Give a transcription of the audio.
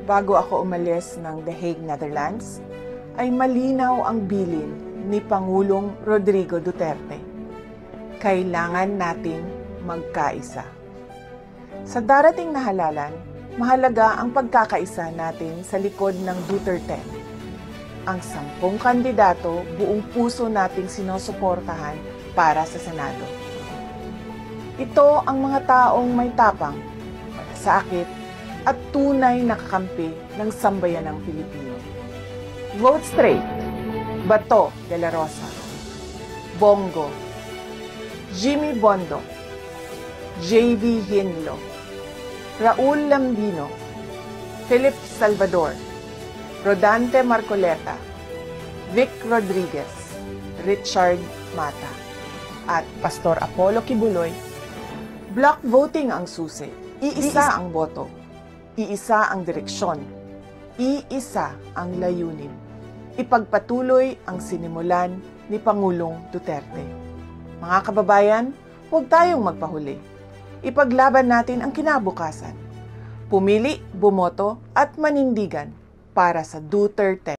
bago ako umalis ng The Hague, Netherlands, ay malinaw ang bilin ni Pangulong Rodrigo Duterte. Kailangan nating magkaisa. Sa darating na halalan, mahalaga ang pagkakaisa natin sa likod ng Duterte. Ang 10 kandidato buong puso nating sinusuportahan para sa Senado. Ito ang mga taong may tapang, malasakit, at tunay na kakampi ng sambayanang Pilipino. Vote straight, Bato de la Rosa, Bongo, Jimmy Bondo, J.V. Hinlo, Raul Lambino, Philip Salvador, Rodante Marcoleta, Vic Rodriguez, Richard Mata, at Pastor Apollo Kibuloy. Block voting ang susi. Iisa ang boto. Iisa ang direksyon. Iisa ang layunin. Ipagpatuloy ang sinimulan ni Pangulong Duterte. Mga kababayan, huwag tayong magpahuli. Ipaglaban natin ang kinabukasan. Pumili, bumoto at manindigan para sa Duterte.